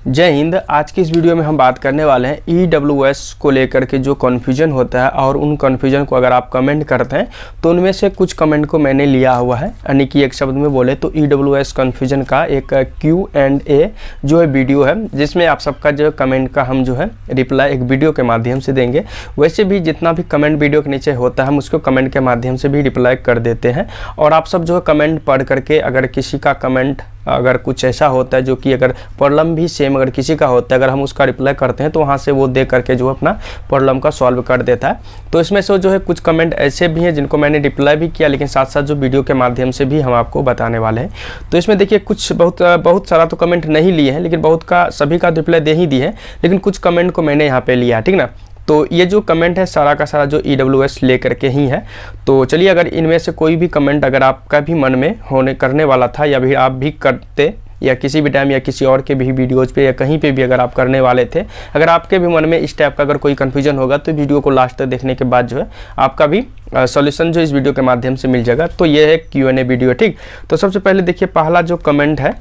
जय हिंद। आज की इस वीडियो में हम बात करने वाले हैं EWS को लेकर के जो कन्फ्यूजन होता है और उन कन्फ्यूजन को अगर आप कमेंट करते हैं तो उनमें से कुछ कमेंट को मैंने लिया हुआ है, यानी कि एक शब्द में बोले तो EWS कन्फ्यूजन का एक Q&A जो है वीडियो है, जिसमें आप सबका जो कमेंट का हम जो है रिप्लाई एक वीडियो के माध्यम से देंगे। वैसे भी जितना भी कमेंट वीडियो के नीचे होता है हम उसको कमेंट के माध्यम से भी रिप्लाई कर देते हैं। और आप सब जो है कमेंट पढ़ करके अगर किसी का कमेंट अगर कुछ ऐसा होता है जो कि अगर प्रॉब्लम भी सेम अगर किसी का होता है, अगर हम उसका रिप्लाई करते हैं तो वहाँ से वो देख करके जो अपना प्रॉब्लम का सॉल्व कर देता है। तो इसमें से जो है कुछ कमेंट ऐसे भी हैं जिनको मैंने रिप्लाई भी किया, लेकिन साथ साथ जो वीडियो के माध्यम से भी हम आपको बताने वाले हैं। तो इसमें देखिए कुछ बहुत सारा तो कमेंट नहीं लिए हैं, लेकिन बहुत का सभी का रिप्लाई दे ही दी है, लेकिन कुछ कमेंट को मैंने यहाँ पे लिया, ठीक ना। तो ये जो कमेंट है सारा का सारा जो EWS लेकर के ही है। तो चलिए, अगर इनमें से कोई भी कमेंट अगर आपका भी मन में करने वाला था या भी आप भी करते या किसी भी टाइम या किसी और के भी वीडियोज़ पे या कहीं पे भी अगर आप करने वाले थे, अगर आपके भी मन में इस टाइप का अगर कोई कन्फ्यूजन होगा तो वीडियो को लास्ट तक देखने के बाद जो है आपका भी सॉल्यूशन जो इस वीडियो के माध्यम से मिल जाएगा। तो ये है Q&A वीडियो, ठीक। तो सबसे पहले देखिए पहला जो कमेंट है,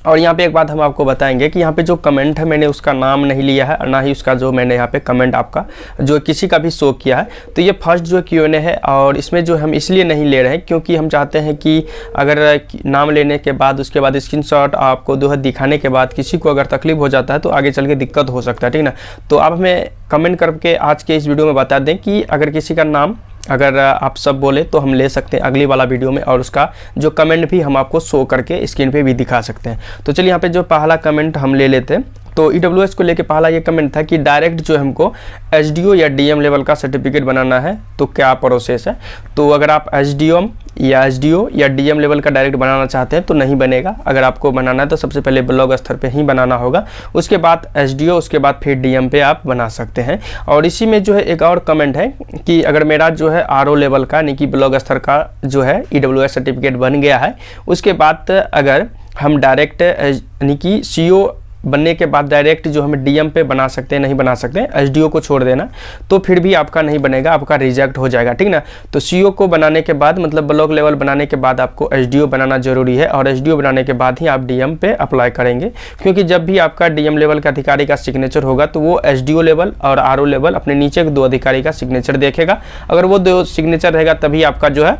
और यहाँ पे एक बात हम आपको बताएंगे कि यहाँ पे जो कमेंट है मैंने उसका नाम नहीं लिया है और ना ही उसका जो मैंने यहाँ पे कमेंट आपका जो किसी का भी शो किया है। तो ये फर्स्ट जो Q&A है, और इसमें जो हम इसलिए नहीं ले रहे हैं क्योंकि हम चाहते हैं कि अगर नाम लेने के बाद उसके बाद स्क्रीनशॉट आपको जो है दिखाने के बाद किसी को अगर तकलीफ हो जाता है तो आगे चल के दिक्कत हो सकता है, ठीक ना। तो अब हमें कमेंट करके आज के इस वीडियो में बता दें कि अगर किसी का नाम अगर आप सब बोले तो हम ले सकते हैं अगली वाला वीडियो में, और उसका जो कमेंट भी हम आपको शो करके स्क्रीन पे भी दिखा सकते हैं। तो चलिए यहाँ पे जो पहला कमेंट हम ले लेते हैं। तो EWS को लेके पहला ये कमेंट था कि डायरेक्ट जो हमको SDO या DM लेवल का सर्टिफिकेट बनाना है तो क्या प्रोसेस है। तो अगर आप SDO या DM लेवल का डायरेक्ट बनाना चाहते हैं तो नहीं बनेगा। अगर आपको बनाना है तो सबसे पहले ब्लॉग स्तर पे ही बनाना होगा, उसके बाद SDO, उसके बाद फिर DM पे आप बना सकते हैं। और इसी में जो है एक और कमेंट है कि अगर मेरा जो है RO लेवल का यानी कि ब्लॉग स्तर का जो है EWS सर्टिफिकेट बन गया है, उसके बाद अगर हम डायरेक्ट यानी कि CO बनने के बाद डायरेक्ट जो हम DM पे बना सकते हैं, नहीं बना सकते हैं, SDO को छोड़ देना, तो फिर भी आपका नहीं बनेगा, आपका रिजेक्ट हो जाएगा, ठीक ना। तो CO को बनाने के बाद मतलब ब्लॉक लेवल बनाने के बाद आपको SDO बनाना जरूरी है, और SDO बनाने के बाद ही आप DM पे अप्लाई करेंगे, क्योंकि जब भी आपका DM लेवल का अधिकारी का सिग्नेचर होगा तो वो SDO लेवल और RO लेवल अपने नीचे के दो अधिकारी का सिग्नेचर देखेगा। अगर वो दो सिग्नेचर रहेगा तभी आपका जो है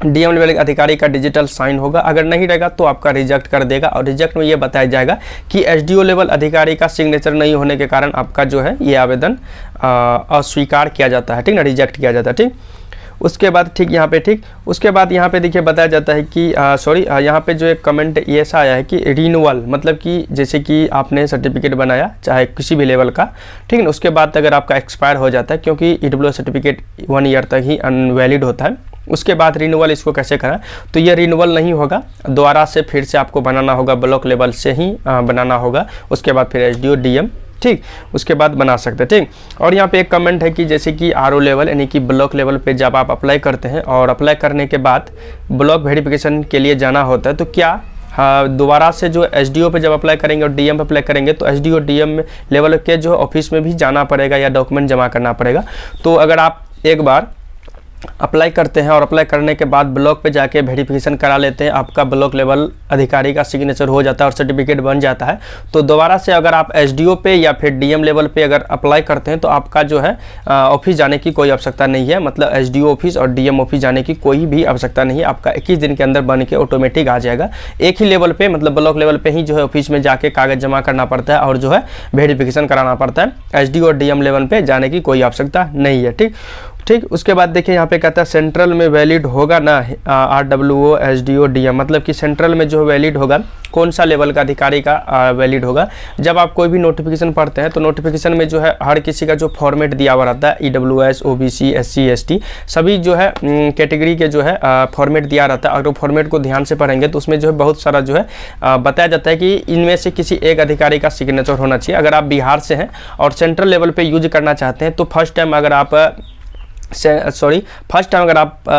DM लेवल अधिकारी का डिजिटल साइन होगा, अगर नहीं रहेगा तो आपका रिजेक्ट कर देगा। और रिजेक्ट में ये बताया जाएगा कि SDO लेवल अधिकारी का सिग्नेचर नहीं होने के कारण आपका जो है ये आवेदन अस्वीकार किया जाता है, ठीक ना, रिजेक्ट किया जाता है, ठीक। उसके बाद ठीक यहाँ पे, ठीक, उसके बाद यहाँ पे देखिए बताया जाता है कि यहाँ पे जो एक कमेंट ये ऐसा आया है कि रिन्यूअल, मतलब कि जैसे कि आपने सर्टिफिकेट बनाया चाहे किसी भी लेवल का, ठीक है ना, उसके बाद अगर आपका एक्सपायर हो जाता है, क्योंकि EWS सर्टिफिकेट 1 ईयर तक ही अनवैलिड होता है, उसके बाद रिन्यूअल इसको कैसे करें, तो ये रिन्यूअल नहीं होगा, दोबारा से फिर से आपको बनाना होगा, ब्लॉक लेवल से ही बनाना होगा, उसके बाद फिर SDO DM, ठीक, उसके बाद बना सकते हैं, ठीक। और यहाँ पे एक कमेंट है कि जैसे कि RO लेवल यानी कि ब्लॉक लेवल पे जब आप अप्लाई करते हैं और अप्लाई करने के बाद ब्लॉक वेरिफिकेशन के लिए जाना होता है, तो क्या दोबारा से जो SDO पे जब अप्लाई करेंगे और DM पे अप्लाई करेंगे तो SDO DM लेवल के जो ऑफिस में भी जाना पड़ेगा या डॉक्यूमेंट जमा करना पड़ेगा। तो अगर आप एक बार अप्लाई करते हैं और अप्लाई करने के बाद ब्लॉक पे जाके वेरिफिकेशन करा लेते हैं, आपका ब्लॉक लेवल अधिकारी का सिग्नेचर हो जाता है और सर्टिफिकेट बन जाता है, तो दोबारा से अगर आप SDO पे या फिर DM लेवल पे अगर अप्लाई करते हैं तो आपका जो है ऑफिस जाने की कोई आवश्यकता नहीं है, मतलब SDO ऑफिस और DM ऑफिस जाने की कोई भी आवश्यकता नहीं है। आपका 21 दिन के अंदर बन के ऑटोमेटिक आ जाएगा। एक ही लेवल पे मतलब ब्लॉक लेवल पे ही जो है ऑफिस में जाके कागज जमा करना पड़ता है और जो है वेरिफिकेशन कराना पड़ता है। SDO और DM लेवल पे जाने की कोई आवश्यकता नहीं है, ठीक। उसके बाद देखिए यहाँ पे कहता है सेंट्रल में वैलिड होगा ना RWO SDO DM, मतलब कि सेंट्रल में जो वैलिड होगा कौन सा लेवल का अधिकारी का वैलिड होगा। जब आप कोई भी नोटिफिकेशन पढ़ते हैं तो नोटिफिकेशन में जो है हर किसी का जो फॉर्मेट दिया हुआ रहता है, EWS OBC SC ST सभी जो है कैटेगरी के जो है फॉर्मेट दिया रहता है। अगर वो फॉर्मेट को ध्यान से पढ़ेंगे तो उसमें जो है बहुत सारा जो है बताया जाता है कि इनमें से किसी एक अधिकारी का सिग्नेचर होना चाहिए। अगर आप बिहार से हैं और सेंट्रल लेवल पे यूज करना चाहते हैं तो फर्स्ट टाइम अगर आप फर्स्ट टाइम अगर आप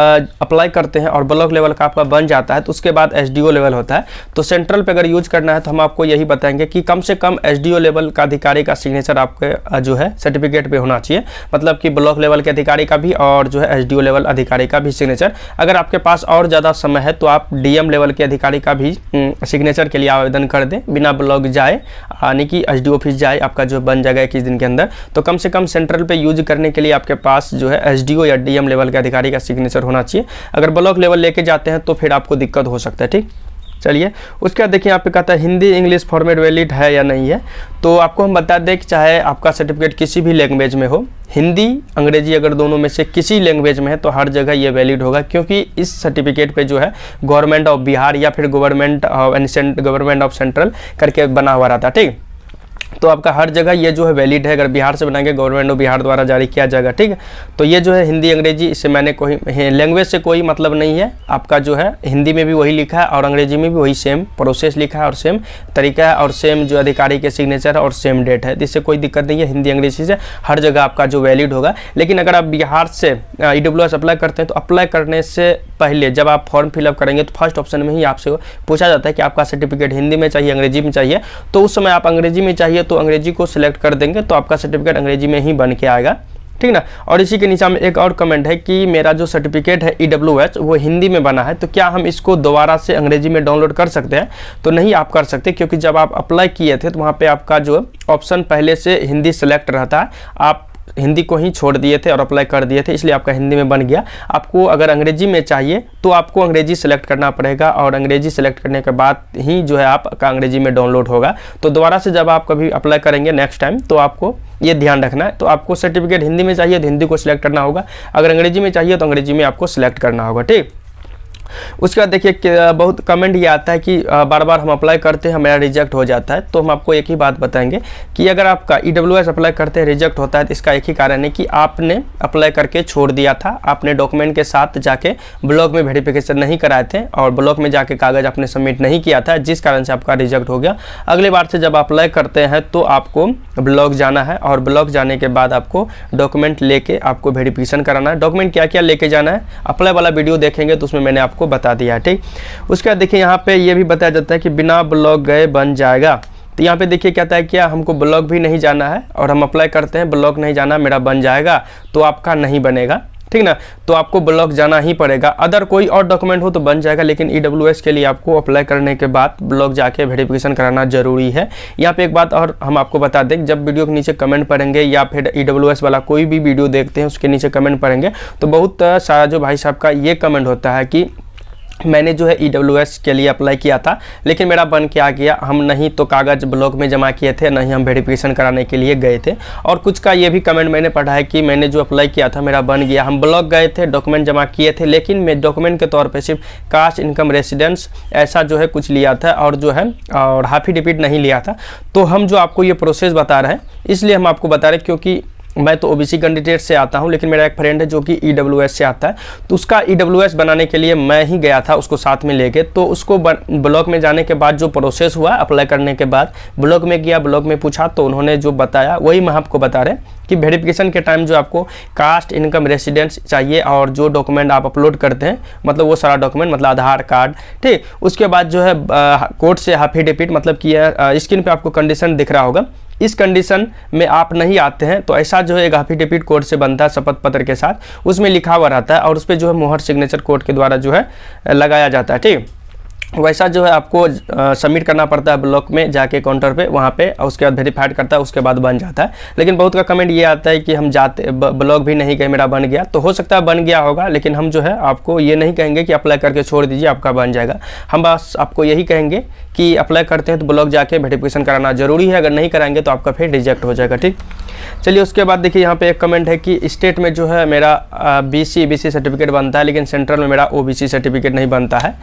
अप्लाई करते हैं और ब्लॉक लेवल का आपका बन जाता है तो उसके बाद एसडीओ लेवल होता है। तो सेंट्रल पे अगर यूज करना है तो हम आपको यही बताएंगे कि कम से कम एसडीओ लेवल का अधिकारी का सिग्नेचर आपके जो है सर्टिफिकेट पे होना चाहिए, मतलब कि ब्लॉक लेवल के अधिकारी का भी और जो है एसडीओ लेवल अधिकारी का भी सिग्नेचर। अगर आपके पास और ज़्यादा समय है तो आप डीएम लेवल के अधिकारी का भी सिग्नेचर के लिए आवेदन कर दें, बिना ब्लॉक जाए, यानी कि एसडीओ ऑफिस जाए, आपका जो बन जाएगा 21 दिन के अंदर। तो कम से कम सेंट्रल पे यूज करने के लिए आपके पास जो है एसडीओ या डीएम लेवल के अधिकारी का सिग्नेचर होना चाहिए। अगर ब्लॉक लेवल लेके जाते हैं तो फिर आपको दिक्कत हो सकता है। ठीक, चलिए उसके बाद देखिए यहाँ पे कहता है हिंदी इंग्लिश फॉर्मेट वैलिड है या नहीं है। तो आपको हम बता दें कि चाहे आपका सर्टिफिकेट किसी भी लैंग्वेज में हो, हिंदी अंग्रेजी अगर दोनों में से किसी लैंग्वेज में है तो हर जगह ये वैलिड होगा, क्योंकि इस सर्टिफिकेट पे जो है गवर्नमेंट ऑफ बिहार या फिर गवर्नमेंट ऑफ सेंट्रल करके बना हुआ रहता है। ठीक, तो आपका हर जगह ये जो है वैलिड है। अगर बिहार से बनाएंगे गवर्नमेंट ऑफ बिहार द्वारा जारी किया जाएगा। ठीक है, तो ये जो है हिंदी अंग्रेजी, इससे मैंने कोई लैंग्वेज से कोई मतलब नहीं है। आपका जो है हिंदी में भी वही लिखा है और अंग्रेजी में भी वही सेम प्रोसेस लिखा है और सेम तरीका है और सेम जो अधिकारी के सिग्नेचर है और सेम डेट है। इससे कोई दिक्कत नहीं है, हिंदी अंग्रेजी से हर जगह आपका जो वैलिड होगा। लेकिन अगर आप बिहार से ईडब्ल्यूएस अप्लाई करते हैं तो अप्लाई करने से पहले जब आप फॉर्म फिलअप करेंगे तो फर्स्ट ऑप्शन में ही आपसे पूछा जाता है कि आपका सर्टिफिकेट हिंदी में चाहिए अंग्रेजी में चाहिए। तो उस समय आप अंग्रेजी में चाहिए तो अंग्रेजी को सिलेक्ट कर देंगे तो आपका सर्टिफिकेट अंग्रेजी में ही बन के आएगा। ठीक ना। और इसी के नीचे में एक और कमेंट है कि मेरा जो सर्टिफिकेट है ईडब्ल्यूएस वो हिंदी में बना है, तो क्या हम इसको दोबारा से अंग्रेजी में डाउनलोड कर सकते हैं? तो नहीं आप कर सकते, क्योंकि जब आप अप्लाई किए थे तो वहाँ पे आपका जो ऑप्शन पहले से हिंदी सेलेक्ट रहता है, आप हिंदी को ही छोड़ दिए थे और अप्लाई कर दिए थे, इसलिए आपका हिंदी में बन गया। आपको अगर अंग्रेजी में चाहिए तो आपको अंग्रेजी सेलेक्ट करना पड़ेगा और अंग्रेजी सेलेक्ट करने के बाद ही जो है आपका अंग्रेजी में डाउनलोड होगा। तो दोबारा से जब आप कभी अप्लाई करेंगे नेक्स्ट टाइम तो आपको ये ध्यान रखना है। तो आपको सर्टिफिकेट हिंदी में चाहिए तो हिंदी को सिलेक्ट करना होगा, अगर अंग्रेजी में चाहिए तो अंग्रेजी में आपको सिलेक्ट करना होगा। ठीक, उसके बाद देखिए बहुत कमेंट ये आता है कि बार बार हम अप्लाई करते हैं मेरा रिजेक्ट हो जाता है। तो हम आपको एक ही बात बताएंगे कि अगर आपका ईडब्ल्यूएस अप्लाई करते हैं रिजेक्ट होता है तो इसका एक ही कारण है कि आपने अप्लाई करके छोड़ दिया था, आपने डॉक्यूमेंट के साथ जाके ब्लॉक में वेरिफिकेशन नहीं कराए थे और ब्लॉक में जाके कागज़ आपने सबमिट नहीं किया था, जिस कारण से आपका रिजेक्ट हो गया। अगली बार से जब अप्लाई करते हैं तो आपको ब्लॉक जाना है और ब्लॉक जाने के बाद आपको डॉक्यूमेंट लेके आपको वेरिफिकेशन कराना है। डॉक्यूमेंट क्या क्या लेके जाना है अप्लाई वाला वीडियो देखेंगे तो उसमें मैंने आपको बता दिया है। ठीक, उसके बाद देखिए यहाँ पे ये भी बताया जाता है कि बिना ब्लॉक गए बन जाएगा। तो यहाँ पे देखिए कहता है क्या हमको ब्लॉक भी नहीं जाना है और हम अप्लाई करते हैं ब्लॉक नहीं जाना मेरा बन जाएगा, तो आपका नहीं बनेगा। ठीक ना, तो आपको ब्लॉक जाना ही पड़ेगा। अदर कोई और डॉक्यूमेंट हो तो बन जाएगा, लेकिन ईडब्ल्यूएस के लिए आपको अप्लाई करने के बाद ब्लॉक जाके वेरिफिकेशन कराना जरूरी है। यहाँ पे एक बात और हम आपको बता दें, जब वीडियो के नीचे कमेंट पढ़ेंगे या फिर ईडब्ल्यूएस वाला कोई भी वीडियो देखते हैं उसके नीचे कमेंट पढ़ेंगे तो बहुत सारा जो भाई साहब का ये कमेंट होता है कि मैंने जो है ईडब्ल्यूएस के लिए अप्लाई किया था लेकिन मेरा बन के आ गया, हम नहीं तो कागज़ ब्लॉक में जमा किए थे, नहीं हम वेरिफिकेशन कराने के लिए गए थे। और कुछ का ये भी कमेंट मैंने पढ़ा है कि मैंने जो अप्लाई किया था मेरा बन गया, हम ब्लॉक गए थे डॉक्यूमेंट जमा किए थे लेकिन मैं डॉक्यूमेंट के तौर पे सिर्फ कास्ट इनकम रेसिडेंस ऐसा जो है कुछ लिया था और जो है और हाफी डिपिट नहीं लिया था। तो हम जो आपको ये प्रोसेस बता रहे हैं इसलिए हम आपको बता रहे हैं, क्योंकि मैं तो ओबीसी कैंडिडेट से आता हूं लेकिन मेरा एक फ्रेंड है जो कि ईडब्ल्यूएस से आता है, तो उसका ईडब्ल्यूएस बनाने के लिए मैं ही गया था उसको साथ में लेके। तो उसको ब्लॉक में जाने के बाद जो प्रोसेस हुआ अप्लाई करने के बाद ब्लॉक में गया, ब्लॉक में पूछा तो उन्होंने जो बताया वही मैं आपको बता रहे कि वेरिफिकेशन के टाइम जो आपको कास्ट इनकम रेसिडेंस चाहिए और जो डॉक्यूमेंट आप अपलोड करते हैं मतलब वो सारा डॉक्यूमेंट मतलब आधार कार्ड, ठीक। उसके बाद जो है कोर्ट से हाफी डिपिट मतलब कि स्क्रीन पे आपको कंडीशन दिख रहा होगा, इस कंडीशन में आप नहीं आते हैं तो ऐसा जो है एक हाफी डिपिट कोर्ट से बनता है शपथ पत्र के साथ, उसमें लिखा हुआ रहता है और उस पर जो है मोहर सिग्नेचर कोर्ट के द्वारा जो है लगाया जाता है, ठीक। वैसा जो है आपको सबमिट करना पड़ता है ब्लॉक में जाके काउंटर पे, वहाँ पे उसके बाद वेरीफाइड करता है, उसके बाद बन जाता है। लेकिन बहुत का कमेंट ये आता है कि हम जाते ब्लॉक भी नहीं गए मेरा बन गया, तो हो सकता है बन गया होगा लेकिन हम जो है आपको ये नहीं कहेंगे कि अप्लाई करके छोड़ दीजिए आपका बन जाएगा। हम बस आपको यही कहेंगे कि अप्लाई करते हैं तो ब्लॉक जाके वेरिफिकेशन कराना जरूरी है, अगर नहीं कराएंगे तो आपका फिर रिजेक्ट हो जाएगा, ठीक। चलिए उसके बाद देखिए यहाँ पे एक कमेंट है कि स्टेट में जो है मेरा BC सर्टिफिकेट बनता है लेकिन सेंट्रल में मेरा OBC सर्टिफिकेट नहीं बनता है,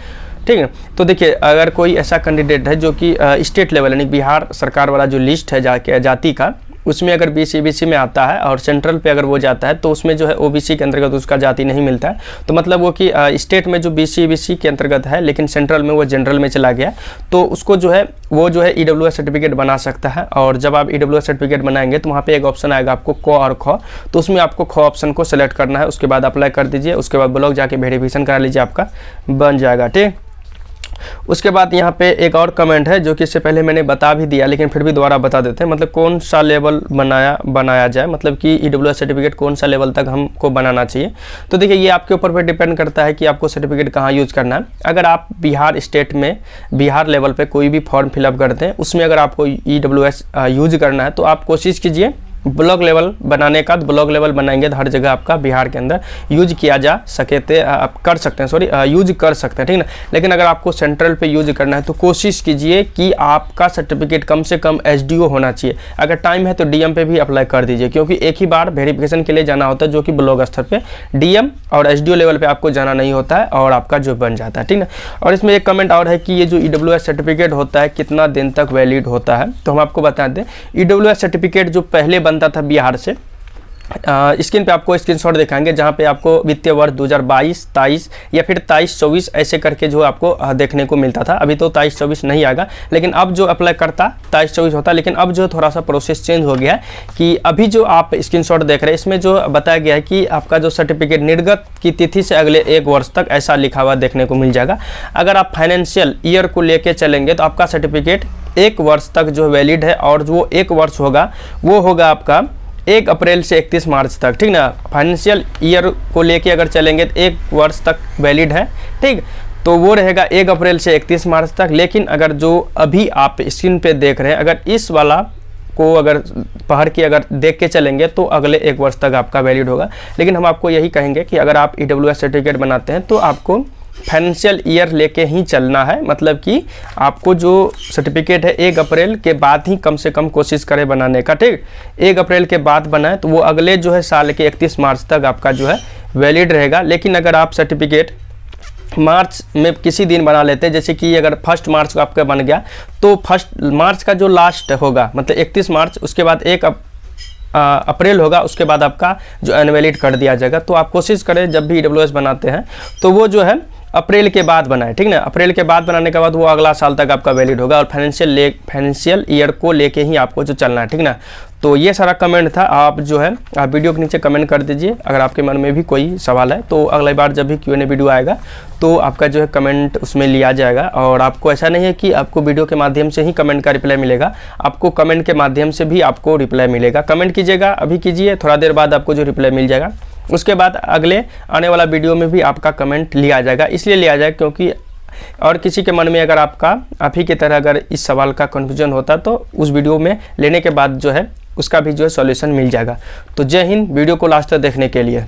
ठीक है। तो देखिए अगर कोई ऐसा कैंडिडेट है जो कि स्टेट लेवल यानी बिहार सरकार वाला जो लिस्ट है जाति का उसमें अगर BC में आता है और सेंट्रल पे अगर वो जाता है तो उसमें जो है OBC के अंतर्गत उसका जाति नहीं मिलता है। तो मतलब वो कि स्टेट में जो BC के अंतर्गत है लेकिन सेंट्रल में वो जनरल में चला गया, तो उसको जो है वो जो है EWS सर्टिफिकेट बना सकता है। और जब आप EWS सर्टिफिकेट बनाएंगे तो वहाँ पे एक ऑप्शन आएगा आपको क और ख, तो उसमें आपको ख ऑप्शन को सेलेक्ट करना है। उसके बाद अप्लाई कर दीजिए, उसके बाद ब्लॉक जाके वेरिफिकेशन करा लीजिए, आपका बन जाएगा। ठीक, उसके बाद यहाँ पे एक और कमेंट है जो कि इससे पहले मैंने बता भी दिया लेकिन फिर भी दोबारा बता देते हैं। मतलब कौन सा लेवल बनाया जाए, मतलब कि EWS सर्टिफिकेट कौन सा लेवल तक हमको बनाना चाहिए। तो देखिए ये आपके ऊपर पे डिपेंड करता है कि आपको सर्टिफिकेट कहाँ यूज़ करना है। अगर आप बिहार स्टेट में बिहार लेवल पे कोई भी फॉर्म फिलअप करते हैं, उसमें अगर आपको EWS यूज करना है तो आप कोशिश कीजिए ब्लॉक लेवल बनाने का। ब्लॉक लेवल बनाएंगे तो हर जगह आपका बिहार के अंदर यूज किया जा सके आप कर सकते हैं, यूज कर सकते हैं, ठीक ना। लेकिन अगर आपको सेंट्रल पे यूज करना है तो कोशिश कीजिए कि आपका सर्टिफिकेट कम से कम SDO होना चाहिए। अगर टाइम है तो DM पे भी अप्लाई कर दीजिए, क्योंकि एक ही बार वेरिफिकेशन के लिए जाना होता है जो कि ब्लॉक स्तर पे, DM और SDO लेवल पे आपको जाना नहीं होता है और आपका जो बन जाता है, ठीक ना। और इसमें एक कमेंट और है कि ये जो EWS सर्टिफिकेट होता है कितना दिन तक वैलिड होता है। तो हम आपको बता दें, EWS सर्टिफिकेट जो पहले बनता था बिहार से, स्क्रीन पे आपको स्क्रीनशॉट दिखाएंगे जहाँ पे आपको वित्तीय वर्ष 2022-23 या फिर 23-24 ऐसे करके जो आपको देखने को मिलता था। अभी तो 23-24 नहीं आएगा, लेकिन अब जो अप्लाई करता 23-24 होता। लेकिन अब जो थोड़ा सा प्रोसेस चेंज हो गया है कि अभी जो आप स्क्रीनशॉट देख रहे हैं इसमें जो बताया गया है कि आपका जो सर्टिफिकेट निर्गत की तिथि से अगले 1 वर्ष तक ऐसा लिखा हुआ देखने को मिल जाएगा। अगर आप फाइनेंशियल ईयर को लेके चलेंगे तो आपका सर्टिफिकेट 1 वर्ष तक जो वैलिड है, और जो 1 वर्ष होगा वो होगा आपका 1 अप्रैल से 31 मार्च तक, ठीक ना। फाइनेंशियल ईयर को लेके अगर चलेंगे तो 1 वर्ष तक वैलिड है, ठीक, तो वो रहेगा 1 अप्रैल से 31 मार्च तक। लेकिन अगर जो अभी आप स्क्रीन पे देख रहे हैं, अगर इस वाला को अगर पढ़ के अगर देख के चलेंगे तो अगले 1 वर्ष तक आपका वैलिड होगा। लेकिन हम आपको यही कहेंगे कि अगर आप EWS सर्टिफिकेट बनाते हैं तो आपको फाइनेंशियल ईयर लेके ही चलना है। मतलब कि आपको जो सर्टिफिकेट है 1 अप्रैल के बाद ही कम से कम कोशिश करें बनाने का, ठीक। 1 अप्रैल के बाद बनाए तो वो अगले जो है साल के 31 मार्च तक आपका जो है वैलिड रहेगा। लेकिन अगर आप सर्टिफिकेट मार्च में किसी दिन बना लेते हैं, जैसे कि अगर 1 मार्च को आपका बन गया तो 1 मार्च का जो लास्ट होगा मतलब 31 मार्च, उसके बाद 1 अप्रैल होगा, उसके बाद आपका जो अनवैलिड कर दिया जाएगा। तो आप कोशिश करें जब भी EWS बनाते हैं तो वो जो है अप्रैल के बाद बनाए, ठीक ना। अप्रैल के बाद बनाने के बाद वो अगला साल तक आपका वैलिड होगा और फाइनेंशियल ईयर को लेके ही आपको जो चलना है, ठीक ना। तो ये सारा कमेंट था। आप जो है आप वीडियो के नीचे कमेंट कर दीजिए अगर आपके मन में भी कोई सवाल है। तो अगली बार जब भी Q&A वीडियो आएगा तो आपका जो है कमेंट उसमें लिया जाएगा। और आपको ऐसा नहीं है कि आपको वीडियो के माध्यम से ही कमेंट का रिप्लाई मिलेगा, आपको कमेंट के माध्यम से भी आपको रिप्लाई मिलेगा। कमेंट कीजिएगा, अभी कीजिए, थोड़ा देर बाद आपको जो रिप्लाई मिल जाएगा। उसके बाद अगले आने वाला वीडियो में भी आपका कमेंट लिया जाएगा। इसलिए लिया जाए क्योंकि और किसी के मन में अगर आप ही की तरह अगर इस सवाल का कन्फ्यूजन होता तो उस वीडियो में लेने के बाद जो है उसका भी जो है सॉल्यूशन मिल जाएगा। तो जय हिंद, वीडियो को लास्ट तक देखने के लिए।